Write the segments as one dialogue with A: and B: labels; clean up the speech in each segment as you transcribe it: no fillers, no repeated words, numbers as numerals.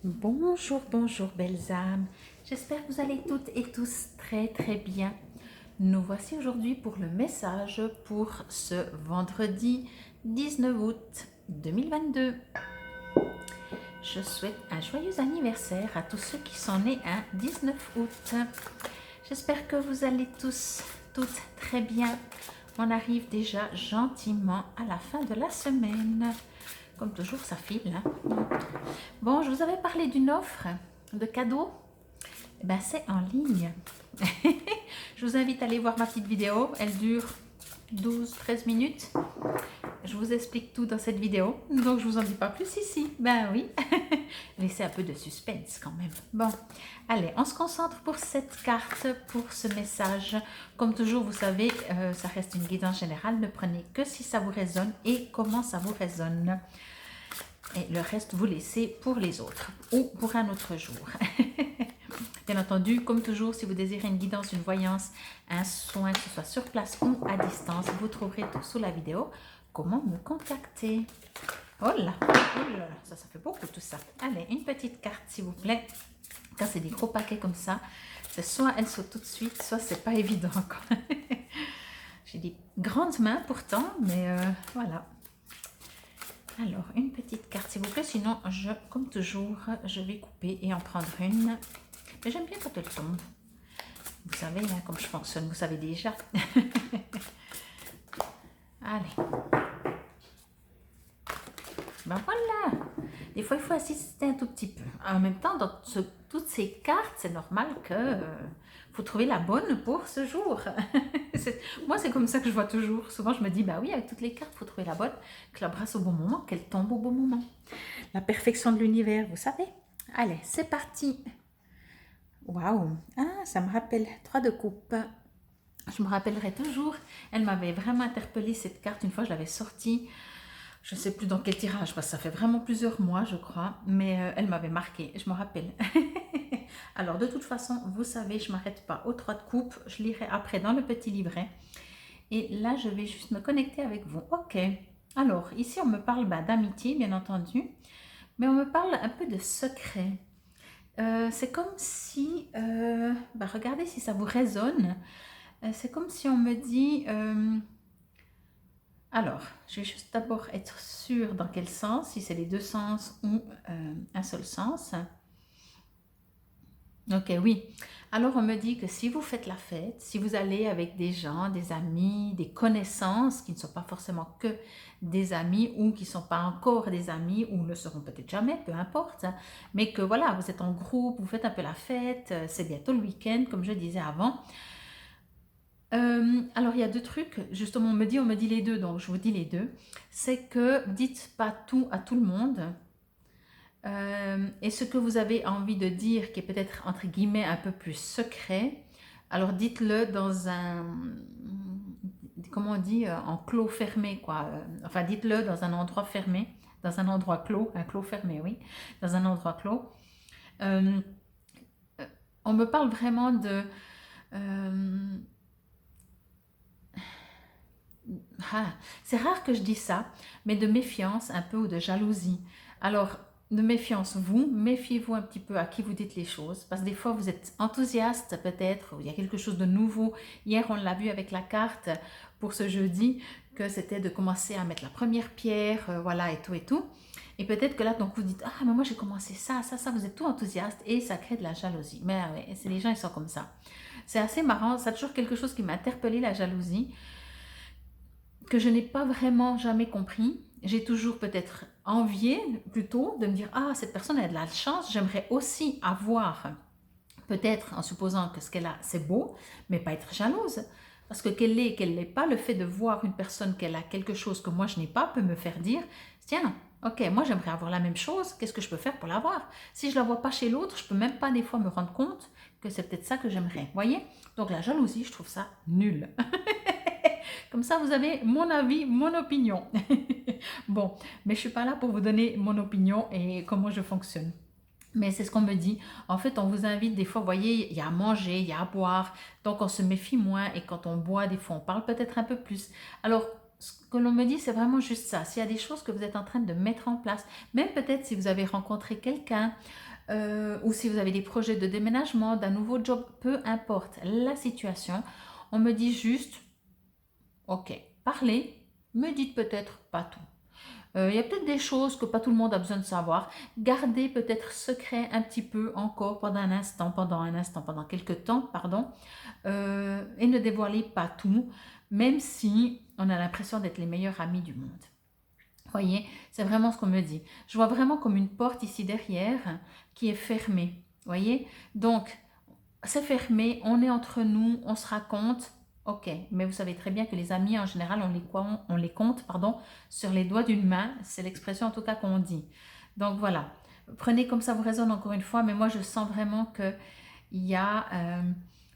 A: Bonjour, bonjour belles âmes. J'espère que vous allez toutes et tous très bien. Nous voici aujourd'hui pour le message pour ce vendredi 19 août 2022. Je souhaite un joyeux anniversaire à tous ceux qui sont nés un 19 août. J'espère que vous allez tous, toutes très bien. On arrive déjà gentiment à la fin de la semaine. Comme toujours, ça file. Bon, je vous avais parlé d'une offre de cadeaux. Eh ben, c'est en ligne. Je vous invite à aller voir ma petite vidéo. Elle dure 12-13 minutes. Je vous explique tout dans cette vidéo. Donc, je vous en dis pas plus ici. Ben oui. Laissez un peu de suspense quand même. Bon, allez, on se concentre pour cette carte, pour ce message. Comme toujours, vous savez, ça reste une guidance générale. Ne prenez que si ça vous résonne et comment ça vous résonne. Et le reste, vous laissez pour les autres ou pour un autre jour. Bien entendu, comme toujours, si vous désirez une guidance, une voyance, un soin, que ce soit sur place ou à distance, vous trouverez tout sous la vidéo. Comment me contacter? Oh là, ça fait beaucoup tout ça. Allez, une petite carte s'il vous plaît. Quand c'est des gros paquets comme ça, c'est soit elles sautent tout de suite, soit c'est pas évident. J'ai des grandes mains pourtant, mais voilà. Alors, une petite carte s'il vous plaît, sinon, comme toujours, je vais couper et en prendre une. Mais j'aime bien quand elle tombe. Vous savez, là, comme je fonctionne, vous savez déjà. Allez. Ben voilà. Des fois, il faut assister un tout petit peu. En même temps, dans toutes ces cartes, c'est normal que faut trouver la bonne pour ce jour. Moi, c'est comme ça que je vois toujours. Souvent, je me dis, bah oui, avec toutes les cartes, il faut trouver la bonne, que la brasse au bon moment, qu'elle tombe au bon moment. La perfection de l'univers, vous savez. Allez, c'est parti. Waouh. Ah, ça me rappelle 3 de coupe. Je me rappellerai toujours. Elle m'avait vraiment interpellée cette carte. Une fois, je l'avais sortie. Je ne sais plus dans quel tirage, parce que ça fait vraiment plusieurs mois, je crois. Mais elle m'avait marqué, je me rappelle. Alors, de toute façon, vous savez, je ne m'arrête pas aux 3 de coupe. Je lirai après dans le petit livret. Et là, je vais juste me connecter avec vous. Ok. Alors, ici, on me parle d'amitié, bien entendu. Mais on me parle un peu de secret. C'est comme si... regardez si ça vous résonne. C'est comme si on me dit... alors, je vais juste d'abord être sûre dans quel sens, si c'est les deux sens ou un seul sens. Ok, oui. Alors, on me dit que si vous faites la fête, si vous allez avec des gens, des amis, des connaissances qui ne sont pas forcément que des amis ou qui ne sont pas encore des amis ou ne seront peut-être jamais, peu importe, hein, mais que voilà, vous êtes en groupe, vous faites un peu la fête, c'est bientôt le week-end, comme je disais avant. Alors, il y a deux trucs, justement, on me dit les deux, donc je vous dis les deux. C'est que dites pas tout à tout le monde. Et ce que vous avez envie de dire, qui est peut-être, entre guillemets, un peu plus secret, alors dites-le dans un, comment on dit, en clos fermé, quoi. Enfin, dites-le dans un endroit fermé, dans un endroit clos, un clos fermé, oui, dans un endroit clos. On me parle vraiment de... c'est rare que je dise ça, mais de méfiance un peu ou de jalousie. Alors, de méfiance, méfiez-vous un petit peu à qui vous dites les choses, parce que des fois vous êtes enthousiaste peut-être, il y a quelque chose de nouveau. Hier, on l'a vu avec la carte pour ce jeudi, que c'était de commencer à mettre la première pierre, voilà, et tout et tout. Et peut-être que là, donc vous dites, ah, mais moi j'ai commencé ça, vous êtes tout enthousiaste et ça crée de la jalousie. Mais ouais, c'est les gens, ils sont comme ça. C'est assez marrant, ça a toujours quelque chose qui m'a interpellée, la jalousie, que je n'ai pas vraiment jamais compris. J'ai toujours peut-être envié plutôt de me dire, ah, cette personne a de la chance, j'aimerais aussi avoir, peut-être en supposant que ce qu'elle a, c'est beau, mais pas être jalouse. Parce que qu'elle l'ait, qu'elle l'ait pas, le fait de voir une personne qu'elle a quelque chose que moi je n'ai pas peut me faire dire, tiens, ok, moi j'aimerais avoir la même chose, qu'est-ce que je peux faire pour l'avoir? Si je la vois pas chez l'autre, je peux même pas des fois me rendre compte que c'est peut-être ça que j'aimerais, voyez? Donc la jalousie, je trouve ça nul. Comme ça, vous avez mon avis, mon opinion. Bon, mais je ne suis pas là pour vous donner mon opinion et comment je fonctionne. Mais c'est ce qu'on me dit. En fait, on vous invite des fois, vous voyez, il y a à manger, il y a à boire. Donc, on se méfie moins. Et quand on boit, des fois, on parle peut-être un peu plus. Alors, ce que l'on me dit, c'est vraiment juste ça. S'il y a des choses que vous êtes en train de mettre en place, même peut-être si vous avez rencontré quelqu'un, ou si vous avez des projets de déménagement, d'un nouveau job, peu importe la situation, on me dit juste, ok, parlez, me dites peut-être pas tout. Il y a peut-être des choses que pas tout le monde a besoin de savoir. Gardez peut-être secret un petit peu encore pendant quelques temps, pardon, et ne dévoilez pas tout, même si on a l'impression d'être les meilleurs amis du monde. Voyez, c'est vraiment ce qu'on me dit. Je vois vraiment comme une porte ici derrière qui est fermée. Voyez, donc c'est fermé, on est entre nous, on se raconte. Ok, mais vous savez très bien que les amis, en général, on les compte pardon, sur les doigts d'une main. C'est l'expression en tout cas qu'on dit. Donc voilà, prenez comme ça vous résonne encore une fois, mais moi je sens vraiment qu'il y a...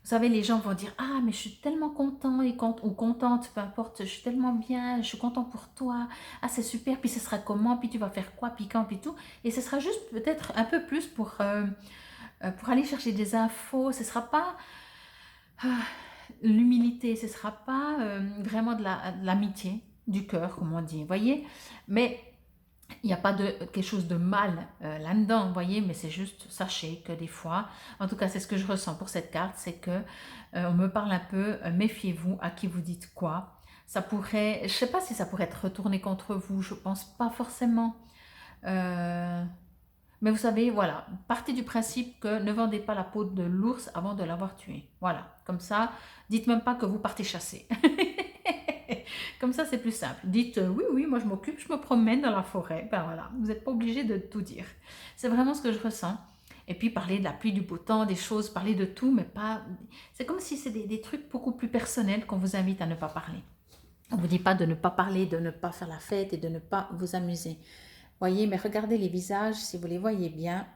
A: vous savez, les gens vont dire, ah, mais je suis tellement content ou contente, peu importe, je suis tellement bien, je suis content pour toi, ah, c'est super, puis ce sera comment, puis tu vas faire quoi, puis quand, puis tout. Et ce sera juste peut-être un peu plus pour aller chercher des infos. Ce ne sera pas l'humilité, ce ne sera pas vraiment de l'amitié, du cœur, comme on dit, voyez. Mais il n'y a pas de quelque chose de mal là-dedans, vous voyez, mais c'est juste, sachez que des fois, en tout cas c'est ce que je ressens pour cette carte, c'est que on me parle un peu, méfiez-vous à qui vous dites quoi. Ça pourrait, je ne sais pas si ça pourrait être retourné contre vous, je ne pense pas forcément. Mais vous savez, voilà, partez du principe que ne vendez pas la peau de l'ours avant de l'avoir tué. Voilà, comme ça, dites même pas que vous partez chasser. Comme ça, c'est plus simple. Dites oui, oui, moi je m'occupe, je me promène dans la forêt. Ben voilà, vous n'êtes pas obligé de tout dire. C'est vraiment ce que je ressens. Et puis parler de la pluie, du beau temps, des choses, parler de tout, mais pas... C'est comme si c'est des trucs beaucoup plus personnels qu'on vous invite à ne pas parler. On ne vous dit pas de ne pas parler, de ne pas faire la fête et de ne pas vous amuser. Voyez, mais regardez les visages, si vous les voyez bien.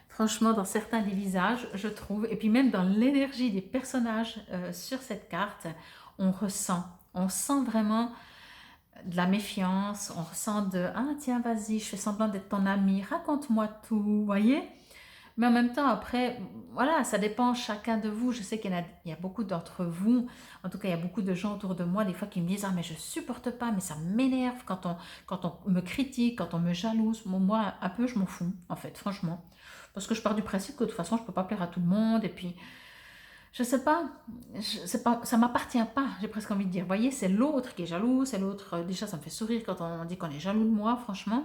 A: Franchement, dans certains des visages, je trouve, et puis même dans l'énergie des personnages sur cette carte, on sent vraiment de la méfiance, on ressent de « Ah tiens, vas-y, je fais semblant d'être ton ami, raconte-moi tout », vous voyez. Mais en même temps, après, voilà, ça dépend chacun de vous. Je sais il y a beaucoup d'entre vous, en tout cas, il y a beaucoup de gens autour de moi, des fois, qui me disent « Ah, mais je supporte pas, mais ça m'énerve quand on me critique, quand on me jalouse. » Moi, un peu, je m'en fous, en fait, franchement. Parce que je pars du principe que de toute façon, je ne peux pas plaire à tout le monde. Et puis, je sais pas, ça m'appartient pas, j'ai presque envie de dire. Vous voyez, c'est l'autre qui est jaloux, c'est l'autre. Déjà, ça me fait sourire quand on dit qu'on est jaloux de moi, franchement.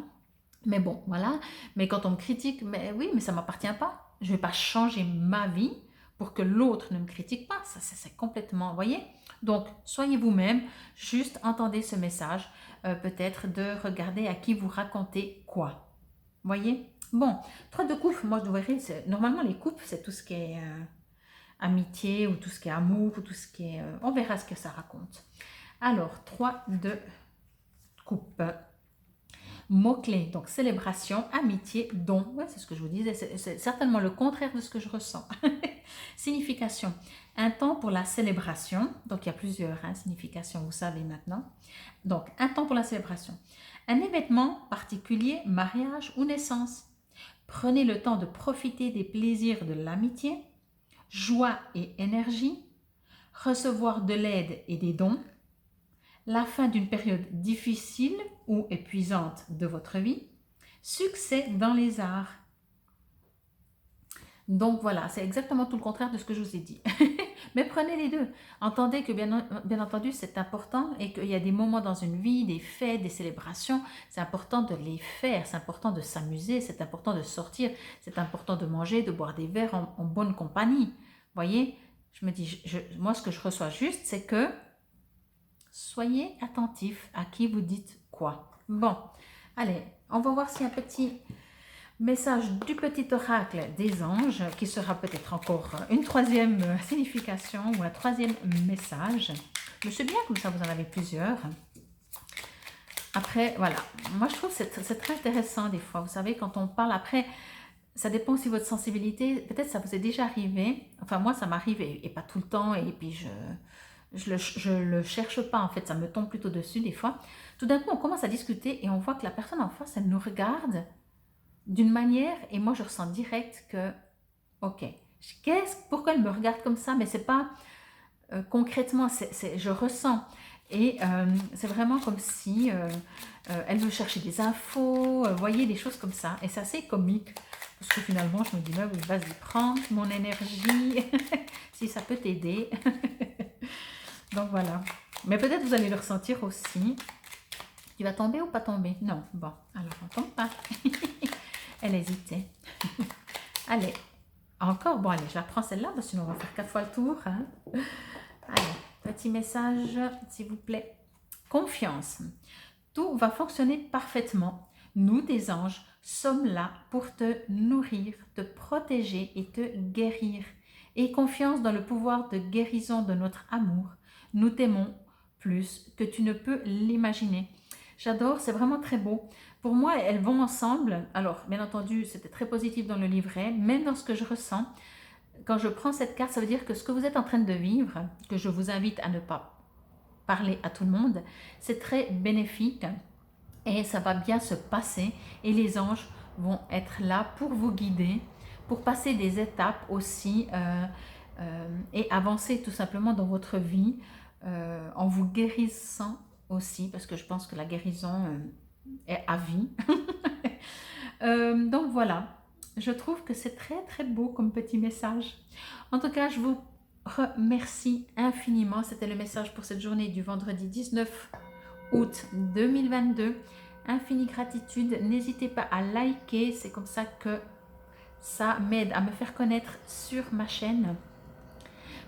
A: Mais bon, voilà. Mais quand on me critique, mais oui, mais ça ne m'appartient pas. Je ne vais pas changer ma vie pour que l'autre ne me critique pas. Ça, c'est complètement, vous voyez. Donc, soyez vous-même, juste entendez ce message, peut-être de regarder à qui vous racontez quoi. Voyez. Bon, 3 de coupe, moi, vous verrez, normalement, les coupes, c'est tout ce qui est amitié ou tout ce qui est amour ou tout ce qui est... on verra ce que ça raconte. Alors, 3 de coupe. Mots-clés, donc célébration, amitié, don. Ouais, c'est ce que je vous disais, c'est certainement le contraire de ce que je ressens. Signification, un temps pour la célébration. Donc, il y a plusieurs significations, vous savez maintenant. Donc, un temps pour la célébration. Un événement particulier, mariage ou naissance. Prenez le temps de profiter des plaisirs de l'amitié, joie et énergie, recevoir de l'aide et des dons, la fin d'une période difficile ou épuisante de votre vie, succès dans les arts. Donc voilà, c'est exactement tout le contraire de ce que je vous ai dit. Mais prenez les deux. Entendez que bien entendu c'est important et qu'il y a des moments dans une vie, des fêtes, des célébrations, c'est important de les faire, c'est important de s'amuser, c'est important de sortir, c'est important de manger, de boire des verres en bonne compagnie. Vous voyez, je me dis, moi ce que je reçois juste c'est que soyez attentif à qui vous dites quoi. Bon, allez, on va voir s'il y a un petit message du petit oracle des anges qui sera peut-être encore une 3e signification ou un 3e message. Mais c'est bien, comme ça vous en avez plusieurs. Après, voilà, moi je trouve que c'est très intéressant des fois. Vous savez, quand on parle après, ça dépend aussi de votre sensibilité. Peut-être ça vous est déjà arrivé. Enfin, moi ça m'arrive et pas tout le temps. Et puis je le cherche pas en fait, ça me tombe plutôt dessus des fois. Tout d'un coup, on commence à discuter et on voit que la personne en face, elle nous regarde d'une manière et moi je ressens direct que, ok, pourquoi elle me regarde comme ça? Mais c'est pas, concrètement, je ressens. Et c'est vraiment comme si elle veut chercher des infos, voyez, des choses comme ça. Et c'est assez comique. Parce que finalement, je me dis, bah oui, vas-y, prends mon énergie, si ça peut t'aider. Donc voilà. Mais peut-être vous allez le ressentir aussi. Tu vas tomber ou pas tomber? Non. Bon, alors on tombe pas. Elle hésitait. Allez, encore. Bon, allez, je la prends celle-là, parce que sinon on va faire 4 fois le tour. Hein. Allez, petit message, s'il vous plaît. Confiance. Tout va fonctionner parfaitement. Nous, des anges, sommes là pour te nourrir, te protéger et te guérir. Aie confiance dans le pouvoir de guérison de notre amour. Nous t'aimons plus que tu ne peux l'imaginer. J'adore, c'est vraiment très beau. Pour moi, elles vont ensemble. Alors, bien entendu, c'était très positif dans le livret, même dans ce que je ressens. Quand je prends cette carte, ça veut dire que ce que vous êtes en train de vivre, que je vous invite à ne pas parler à tout le monde, c'est très bénéfique et ça va bien se passer et les anges vont être là pour vous guider, pour passer des étapes aussi et avancer tout simplement dans votre vie en vous guérissant aussi, parce que je pense que la guérison est à vie. Donc voilà, je trouve que c'est très très beau comme petit message. En tout cas, je vous remercie infiniment. C'était le message pour cette journée du vendredi 19 août 2022. Infinie gratitude. N'hésitez pas à liker, c'est comme ça que ça m'aide à me faire connaître sur ma chaîne.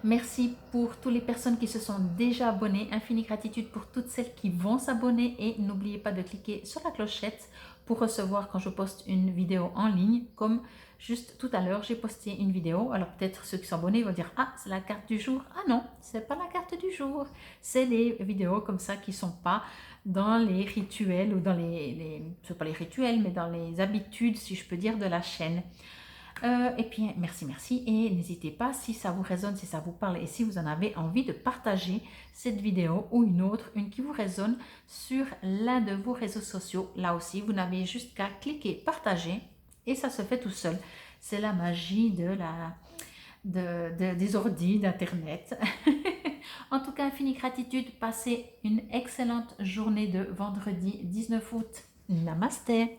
A: Merci pour toutes les personnes qui se sont déjà abonnées. Infinie gratitude pour toutes celles qui vont s'abonner. Et n'oubliez pas de cliquer sur la clochette pour recevoir quand je poste une vidéo en ligne. Comme juste tout à l'heure, j'ai posté une vidéo. Alors peut-être ceux qui sont abonnés vont dire « Ah, c'est la carte du jour ». Ah non, c'est pas la carte du jour. C'est des vidéos comme ça qui ne sont pas dans les rituels ou dans c'est pas les rituels, mais dans les habitudes, si je peux dire, de la chaîne. Et puis merci et n'hésitez pas si ça vous résonne, si ça vous parle et si vous en avez envie de partager cette vidéo ou une autre, une qui vous résonne sur l'un de vos réseaux sociaux. Là aussi, vous n'avez juste qu'à cliquer partager et ça se fait tout seul. C'est la magie des ordis, d'internet. En tout cas, infinie gratitude, passez une excellente journée de vendredi 19 août. Namasté.